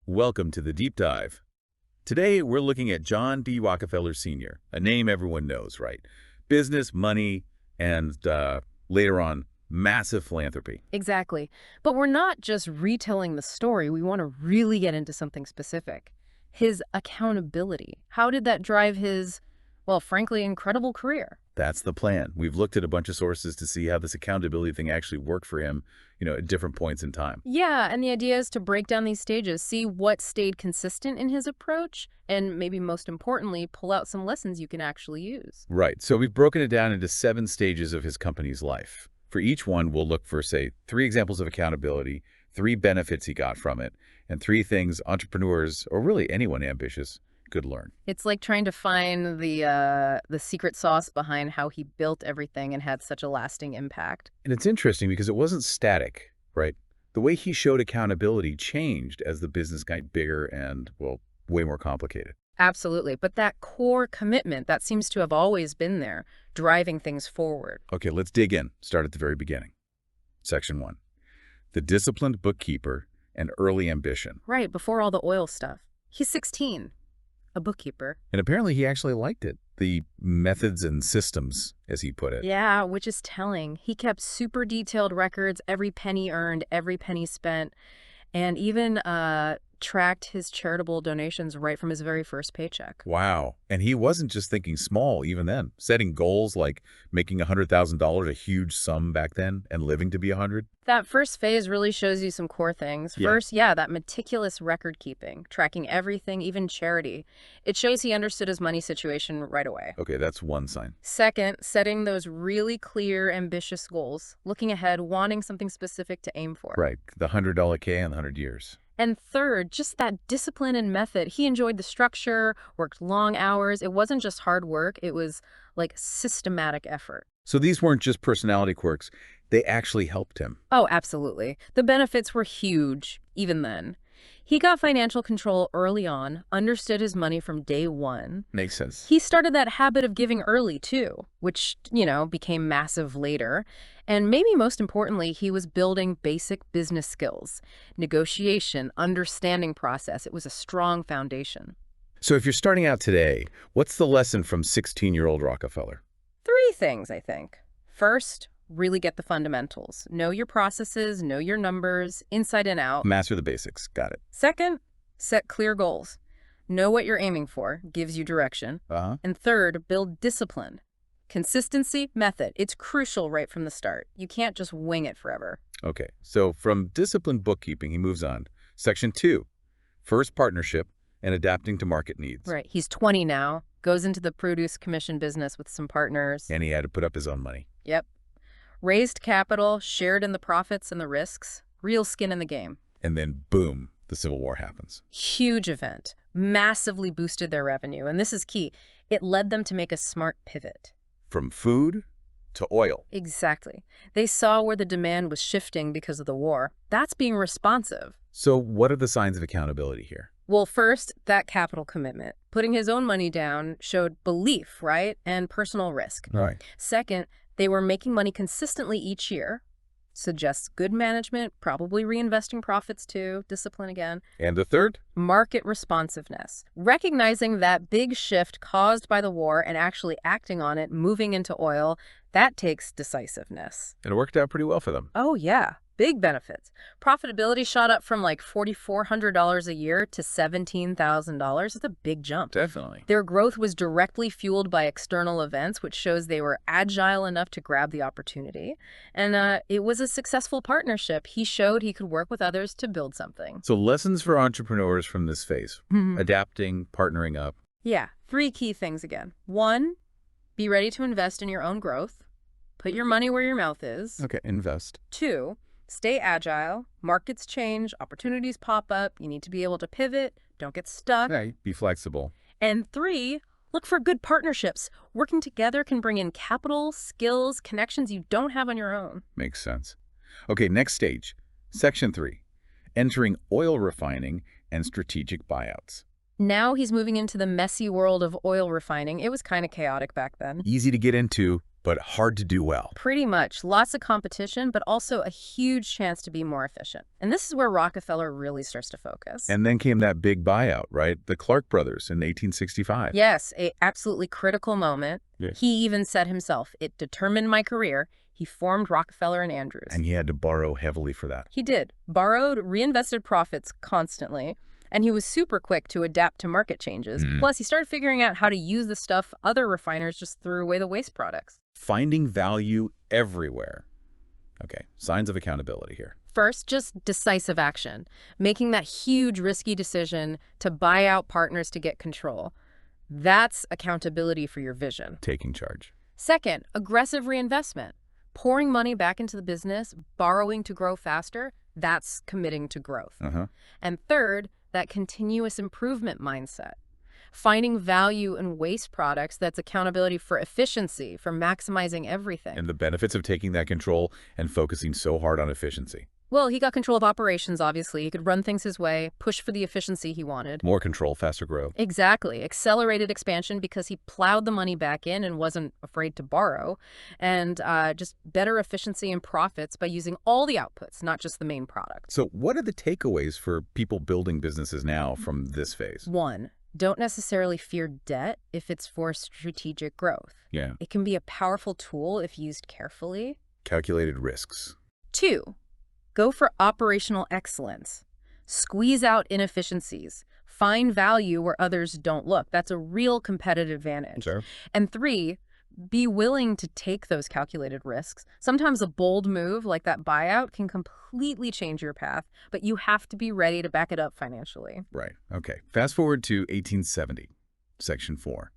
Welcome to the Deep Dive. Today, we're looking at John D. Rockefeller Sr., a name everyone knows, right? Business, money, and later on, massive philanthropy. Exactly. But we're not just retelling the story. We want to really get into something specific. His accountability. How did that drive his, well, frankly, incredible career? That's the plan. We've looked at a bunch of sources to see how this accountability thing actually worked for him, at different points in time. Yeah, and the idea is to break down these stages, see what stayed consistent in his approach, and maybe most importantly, pull out some lessons you can actually use. Right. So we've broken it down into 7 stages of his company's life. For each one, we'll look for, say, 3 examples of accountability, 3 benefits he got from it, and 3 things entrepreneurs, or really anyone ambitious, could learn. It's like trying to find the secret sauce behind how he built everything and had such a lasting impact. And it's interesting because it wasn't static, right? The way he showed accountability changed as the business got bigger and, well, way more complicated. Absolutely. But that core commitment, that seems to have always been there, driving things forward. Okay, let's dig in. Start at the very beginning. Section 1. The disciplined bookkeeper and early ambition. Right, before all the oil stuff. He's 16, a bookkeeper. And apparently he actually liked it. The methods and systems, as he put it. Yeah, which is telling. He kept super detailed records, every penny earned, every penny spent, and even tracked his charitable donations right from his very first paycheck. Wow. And he wasn't just thinking small even then, setting goals like making $100,000 a huge sum back then and living to be 100. That first phase really shows you some core things. Yeah. First, that meticulous record keeping, tracking everything, even charity. It shows he understood his money situation right away. Okay, that's one sign. Second, setting those really clear, ambitious goals, looking ahead, wanting something specific to aim for. Right, the $100 K in 100 years. And third, just that discipline and method. He enjoyed the structure, worked long hours. It wasn't just hard work. It was like systematic effort. So these weren't just personality quirks. They actually helped him. Oh, absolutely. The benefits were huge, even then. He got financial control early on, understood his money from day one. Makes sense. He started that habit of giving early, too, which, became massive later. And maybe most importantly, he was building basic business skills, negotiation, understanding process. It was a strong foundation. So if you're starting out today, what's the lesson from 16-year-old Rockefeller? 3 things, I think. First, really get the fundamentals. Know your processes, know your numbers, inside and out. Master the basics. Got it. Second, set clear goals. Know what you're aiming for, gives you direction. And third, build discipline. Consistency, method. It's crucial right from the start. You can't just wing it forever. Okay, so from disciplined bookkeeping, he moves on. Section 2, first partnership and adapting to market needs. Right. He's 20 now, goes into the produce commission business with some partners. And he had to put up his own money. Yep. Raised capital, shared in the profits and the risks, real skin in the game. And then, boom, the Civil War happens. Huge event. Massively boosted their revenue. And this is key. It led them to make a smart pivot. From food to oil. Exactly. They saw where the demand was shifting because of the war. That's being responsive. So what are the signs of accountability here? Well, first, that capital commitment. Putting his own money down showed belief, right? And personal risk. Right. Second, they were making money consistently each year. Suggests good management, probably reinvesting profits too, discipline again. And the third? Market responsiveness. Recognizing that big shift caused by the war and actually acting on it, moving into oil, that takes decisiveness. And it worked out pretty well for them. Oh, yeah. Big benefits. Profitability shot up from like $4,400 a year to $17,000. It's a big jump. Definitely. Their growth was directly fueled by external events, which shows they were agile enough to grab the opportunity. And it was a successful partnership. He showed he could work with others to build something. So lessons for entrepreneurs from this phase. Adapting, partnering up. Yeah. 3 key things again. 1, be ready to invest in your own growth. Put your money where your mouth is. Okay, invest. 2, stay agile. Markets change, opportunities pop up. You need to be able to pivot. Don't get stuck. Hey, be flexible. And 3, look for good partnerships. Working together can bring in capital, skills, connections you don't have on your own. Makes sense. Okay, next stage. Section 3, entering oil refining and strategic buyouts. Now he's moving into the messy world of oil refining. It was kind of chaotic back then. Easy to get into, but hard to do well. Pretty much. Lots of competition, but also a huge chance to be more efficient. And this is where Rockefeller really starts to focus. And then came that big buyout, right? The Clark brothers in 1865. Yes, a absolutely critical moment. Yeah. He even said himself, "It determined my career." He formed Rockefeller and Andrews. And he had to borrow heavily for that. He did. Borrowed, reinvested profits constantly. And he was super quick to adapt to market changes. Plus, he started figuring out how to use the stuff other refiners just threw away the waste products. Finding value everywhere. Okay, signs of accountability here. First, just decisive action. Making that huge, risky decision to buy out partners to get control. That's accountability for your vision. Taking charge. Second, aggressive reinvestment. Pouring money back into the business, borrowing to grow faster, that's committing to growth. And third, that continuous improvement mindset. Finding value in waste products, that's accountability for efficiency, for maximizing everything. And the benefits of taking that control and focusing so hard on efficiency. Well, he got control of operations, obviously. He could run things his way, push for the efficiency he wanted. More control, faster growth. Exactly. Accelerated expansion because he plowed the money back in and wasn't afraid to borrow. And just better efficiency and profits by using all the outputs, not just the main product. So what are the takeaways for people building businesses now from this phase? 1, don't necessarily fear debt if it's for strategic growth. Yeah. It can be a powerful tool if used carefully. Calculated risks. 2, go for operational excellence. Squeeze out inefficiencies. Find value where others don't look. That's a real competitive advantage. Sure. And 3, be willing to take those calculated risks. Sometimes a bold move like that buyout can completely change your path, but you have to be ready to back it up financially. Right. Okay. Fast forward to 1870, Section 4.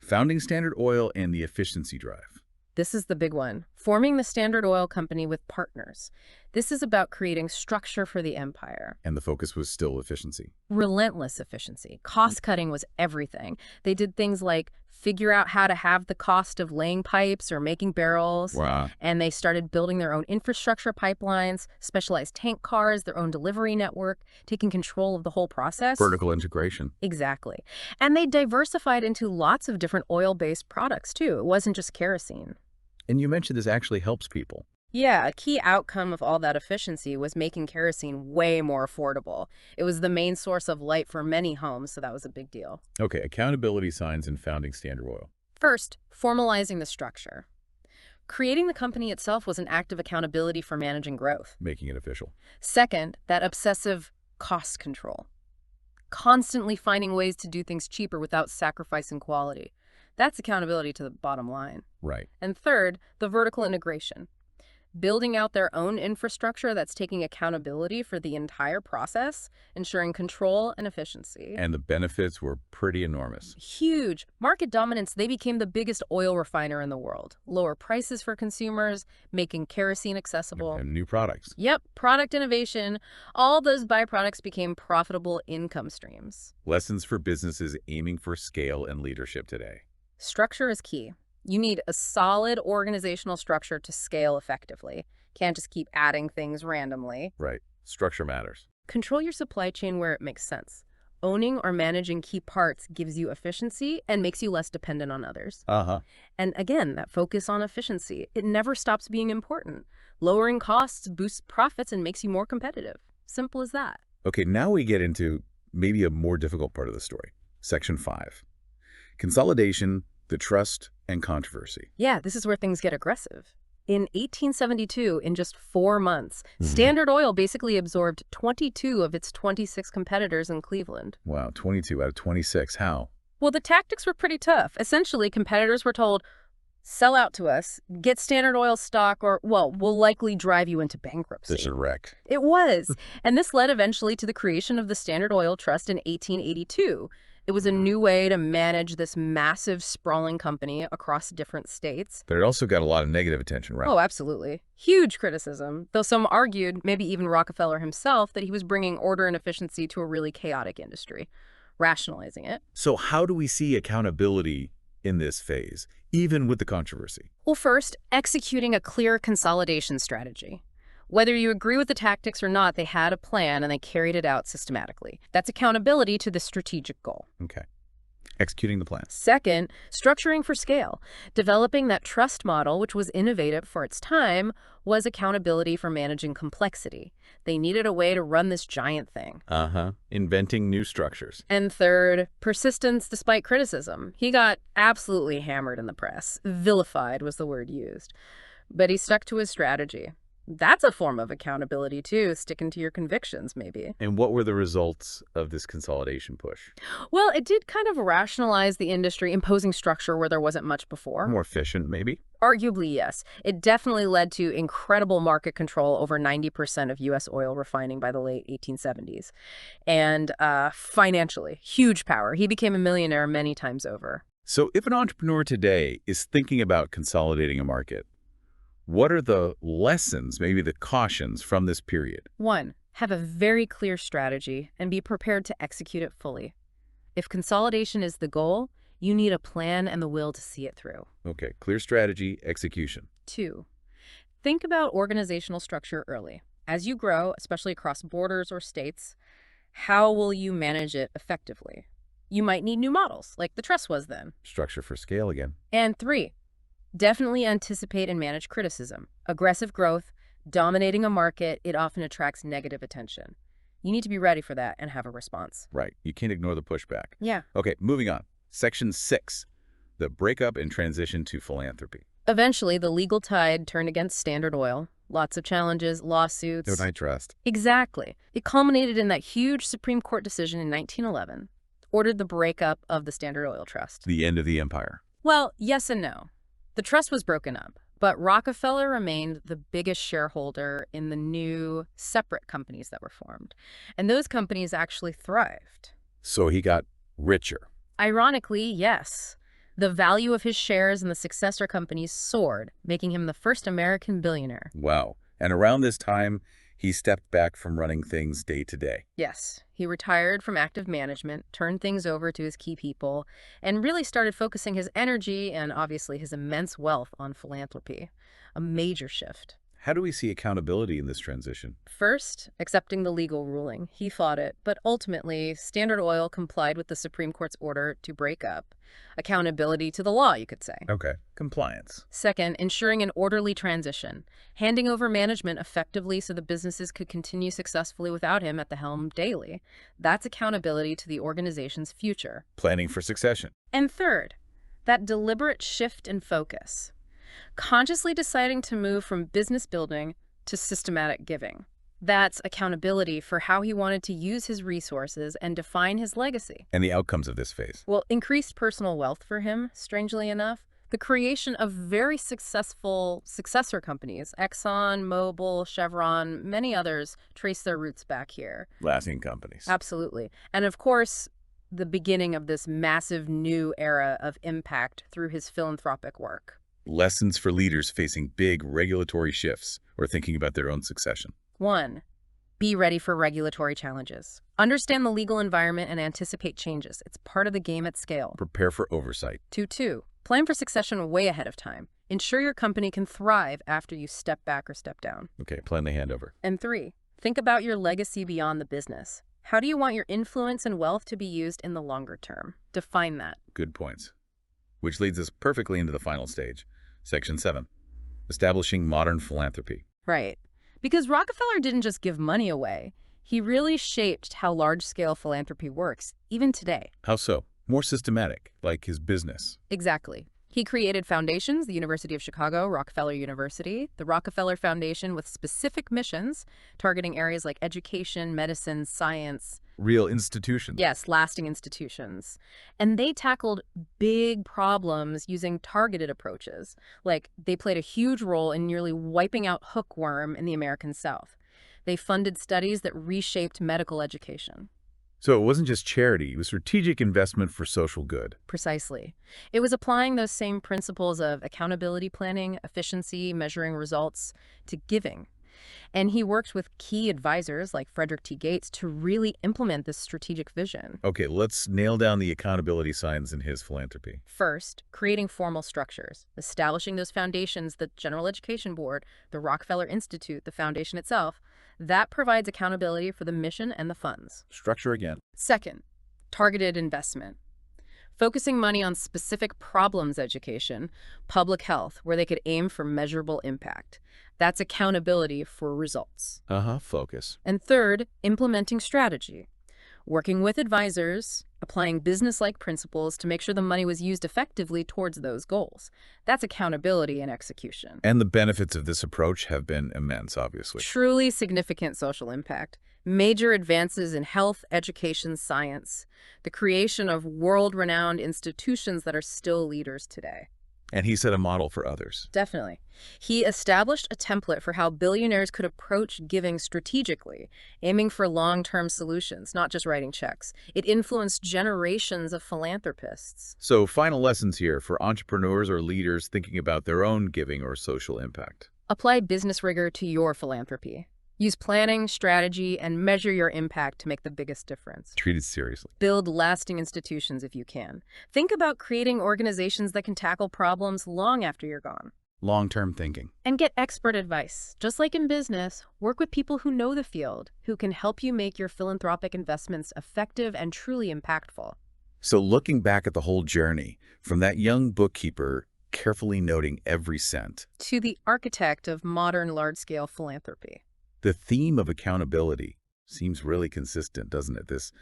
Founding Standard Oil and the efficiency drive. This is the big one. Forming the Standard Oil Company with partners. This is about creating structure for the empire. And the focus was still efficiency. Relentless efficiency. Cost cutting was everything. They did things like figure out how to halve the cost of laying pipes or making barrels. Wow. And they started building their own infrastructure pipelines, specialized tank cars, their own delivery network, taking control of the whole process. Vertical integration. Exactly. And they diversified into lots of different oil-based products, too. It wasn't just kerosene. And you mentioned this actually helps people. Yeah, a key outcome of all that efficiency was making kerosene way more affordable. It was the main source of light for many homes, so that was a big deal. Okay, accountability signs in founding Standard Oil. First, formalizing the structure. Creating the company itself was an act of accountability for managing growth. Making it official. Second, that obsessive cost control. Constantly finding ways to do things cheaper without sacrificing quality. That's accountability to the bottom line. Right. And third, the vertical integration. Building out their own infrastructure that's taking accountability for the entire process, ensuring control and efficiency. And the benefits were pretty enormous. Huge. Market dominance, they became the biggest oil refiner in the world. Lower prices for consumers, making kerosene accessible. And new products. Yep, product innovation. All those byproducts became profitable income streams. Lessons for businesses aiming for scale and leadership today. Structure is key. You need a solid organizational structure to scale effectively. Can't just keep adding things randomly. Right. Structure matters. Control your supply chain where it makes sense. Owning or managing key parts gives you efficiency and makes you less dependent on others. And again, that focus on efficiency, it never stops being important. Lowering costs boosts profits and makes you more competitive. Simple as that. Okay, now we get into maybe a more difficult part of the story. Section 5. Consolidation, the trust, and controversy. Yeah, this is where things get aggressive. In 1872, in just 4 months, Standard Oil basically absorbed 22 of its 26 competitors in Cleveland. Wow, 22 out of 26. How? Well, the tactics were pretty tough. Essentially, competitors were told, sell out to us, get Standard Oil stock, or, well, we'll likely drive you into bankruptcy. This is a wreck. It was. And this led eventually to the creation of the Standard Oil Trust in 1882. It was a new way to manage this massive, sprawling company across different states. But it also got a lot of negative attention, right? Oh, absolutely. Huge criticism, though some argued, maybe even Rockefeller himself, that he was bringing order and efficiency to a really chaotic industry, rationalizing it. So how do we see accountability in this phase, even with the controversy? Well, first, executing a clear consolidation strategy. Whether you agree with the tactics or not, they had a plan and they carried it out systematically. That's accountability to the strategic goal. Okay. Executing the plan. Second, structuring for scale. Developing that trust model, which was innovative for its time, was accountability for managing complexity. They needed a way to run this giant thing. Inventing new structures. And third, persistence despite criticism. He got absolutely hammered in the press. Vilified was the word used. But he stuck to his strategy. That's a form of accountability, too, sticking to your convictions, maybe. And what were the results of this consolidation push? Well, it did kind of rationalize the industry, imposing structure where there wasn't much before. More efficient, maybe? Arguably, yes. It definitely led to incredible market control over 90% of U.S. oil refining by the late 1870s. And financially, huge power. He became a millionaire many times over. So if an entrepreneur today is thinking about consolidating a market, what are the lessons, maybe the cautions from this period? 1, have a very clear strategy and be prepared to execute it fully. If consolidation is the goal, you need a plan and the will to see it through. Okay, clear strategy, execution. 2, think about organizational structure early. As you grow, especially across borders or states, how will you manage it effectively? You might need new models, like the trust was then. Structure for scale again. And 3, definitely anticipate and manage criticism. Aggressive growth, dominating a market, it often attracts negative attention. You need to be ready for that and have a response. Right. You can't ignore the pushback. Yeah. Okay, moving on. Section 6, the breakup and transition to philanthropy. Eventually, the legal tide turned against Standard Oil. Lots of challenges, lawsuits. Don't I trust? Exactly. It culminated in that huge Supreme Court decision in 1911, ordered the breakup of the Standard Oil Trust. The end of the empire. Well, yes and no. The trust was broken up, but Rockefeller remained the biggest shareholder in the new separate companies that were formed. And those companies actually thrived. So he got richer. Ironically, yes. The value of his shares in the successor companies soared, making him the first American billionaire. Wow. And around this time, he stepped back from running things day to day. Yes, he retired from active management, turned things over to his key people, and really started focusing his energy and obviously his immense wealth on philanthropy. A major shift. How do we see accountability in this transition? First, accepting the legal ruling. He fought it, but ultimately, Standard Oil complied with the Supreme Court's order to break up. Accountability to the law, you could say. Okay. Compliance. Second, ensuring an orderly transition, handing over management effectively so the businesses could continue successfully without him at the helm daily. That's accountability to the organization's future. Planning for succession. And third, that deliberate shift in focus. Consciously deciding to move from business building to systematic giving. That's accountability for how he wanted to use his resources and define his legacy. And the outcomes of this phase. Well, increased personal wealth for him, strangely enough. The creation of very successful successor companies, Exxon, Mobil, Chevron, many others trace their roots back here. Lasting companies. Absolutely. And of course, the beginning of this massive new era of impact through his philanthropic work. Lessons for leaders facing big regulatory shifts or thinking about their own succession. 1, be ready for regulatory challenges. Understand the legal environment and anticipate changes. It's part of the game at scale. Prepare for oversight. 2, plan for succession way ahead of time. Ensure your company can thrive after you step back or step down. Okay, plan the handover. And 3, think about your legacy beyond the business. How do you want your influence and wealth to be used in the longer term? Define that. Good points. Which leads us perfectly into the final stage. Section 7, establishing modern philanthropy. Right. Because Rockefeller didn't just give money away. He really shaped how large-scale philanthropy works, even today. How so? More systematic, like his business. Exactly. He created foundations, the University of Chicago, Rockefeller University, the Rockefeller Foundation with specific missions, targeting areas like education, medicine, science. Real institutions. Yes, lasting institutions. And they tackled big problems using targeted approaches. Like, they played a huge role in nearly wiping out hookworm in the American South. They funded studies that reshaped medical education. So it wasn't just charity, it was strategic investment for social good. Precisely. It was applying those same principles of accountability planning, efficiency, measuring results to giving. And he worked with key advisors like Frederick T. Gates to really implement this strategic vision. Okay, let's nail down the accountability signs in his philanthropy. First, creating formal structures, establishing those foundations, the General Education Board, the Rockefeller Institute, the foundation itself, that provides accountability for the mission and the funds. Structure again. Second, targeted investment. Focusing money on specific problems education, public health, where they could aim for measurable impact. That's accountability for results. Focus. And third, implementing strategy. Working with advisors, applying business-like principles to make sure the money was used effectively towards those goals. That's accountability and execution. And the benefits of this approach have been immense, obviously. Truly significant social impact. Major advances in health, education, science. The creation of world-renowned institutions that are still leaders today. And he set a model for others. Definitely. He established a template for how billionaires could approach giving strategically, aiming for long-term solutions, not just writing checks. It influenced generations of philanthropists. So final lessons here for entrepreneurs or leaders thinking about their own giving or social impact. Apply business rigor to your philanthropy. Use planning, strategy, and measure your impact to make the biggest difference. Treat it seriously. Build lasting institutions if you can. Think about creating organizations that can tackle problems long after you're gone. Long-term thinking. And get expert advice. Just like in business, work with people who know the field, who can help you make your philanthropic investments effective and truly impactful. So looking back at the whole journey, from that young bookkeeper carefully noting every cent, to the architect of modern large-scale philanthropy. the theme of accountability seems really consistent, doesn't it? This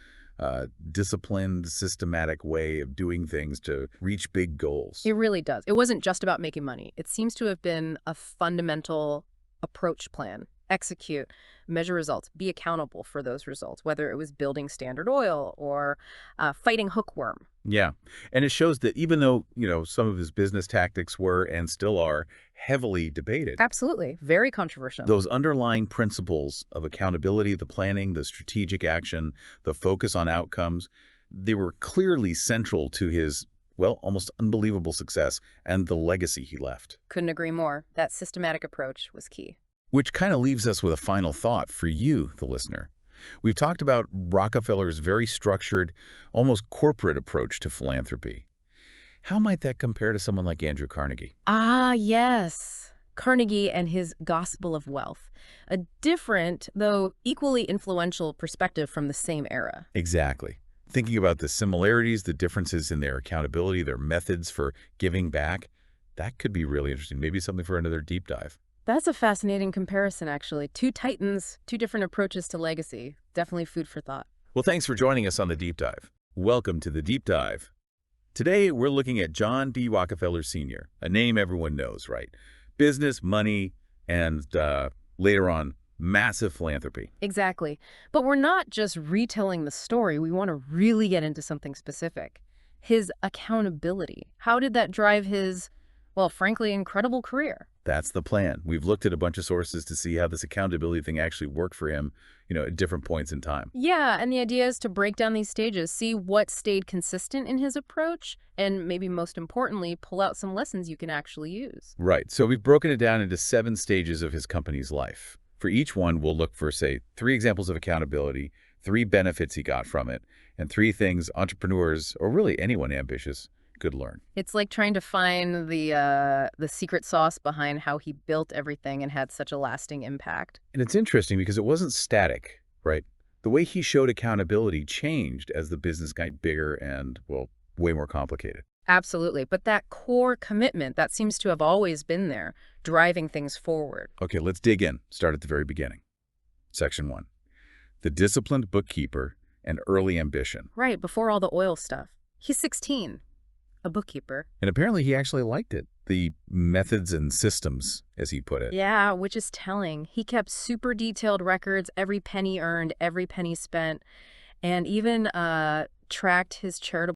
disciplined, systematic way of doing things to reach big goals. It really does. It wasn't just about making money. It seems to have been a fundamental approach plan. Execute, measure results, be accountable for those results, whether it was building Standard Oil or fighting hookworm. Yeah. And it shows that even though, some of his business tactics were and still are heavily debated, Absolutely. Very controversial. those underlying principles of accountability, the planning, the strategic action, the focus on outcomes, they were clearly central to his, almost unbelievable success and the legacy he left. Couldn't agree more. That systematic approach was key. Which kind of leaves us with a final thought for you, the listener. We've talked about Rockefeller's very structured, almost corporate approach to philanthropy. How might that compare to someone like Andrew Carnegie? Ah, yes. Carnegie and his Gospel of Wealth. A different, though equally influential perspective from the same era. Exactly. Thinking about the similarities, the differences in their accountability, their methods for giving back, that could be really interesting. Maybe something for another deep dive. That's a fascinating comparison, actually. Two titans, two different approaches to legacy. Definitely food for thought. Well, thanks for joining us on the Deep Dive. Welcome to the Deep Dive. Today, we're looking at John D. Rockefeller Sr., a name everyone knows, right? Business, money, and later on, massive philanthropy. Exactly. But we're not just retelling the story. We want to really get into something specific. His accountability. How did that drive his, frankly, incredible career? That's the plan. We've looked at a bunch of sources to see how this accountability thing actually worked for him, at different points in time. Yeah, and the idea is to break down these stages, see what stayed consistent in his approach, and maybe most importantly, pull out some lessons you can actually use. Right. So we've broken it down into 7 stages of his company's life. For each one, we'll look for, say, 3 examples of accountability, 3 benefits he got from it, and 3 things entrepreneurs, or really anyone ambitious, could learn. It's like trying to find the secret sauce behind how he built everything and had such a lasting impact. And it's interesting because it wasn't static, right? The way he showed accountability changed as the business got bigger and, way more complicated. Absolutely. But that core commitment, that seems to have always been there, driving things forward. Okay, let's dig in. Start at the very beginning. Section 1. The disciplined bookkeeper and early ambition. Right, before all the oil stuff. He's 16. A bookkeeper. And apparently he actually liked it. The methods and systems, as he put it. Yeah, which is telling. He kept super detailed records, every penny earned, every penny spent, and even tracked his charitable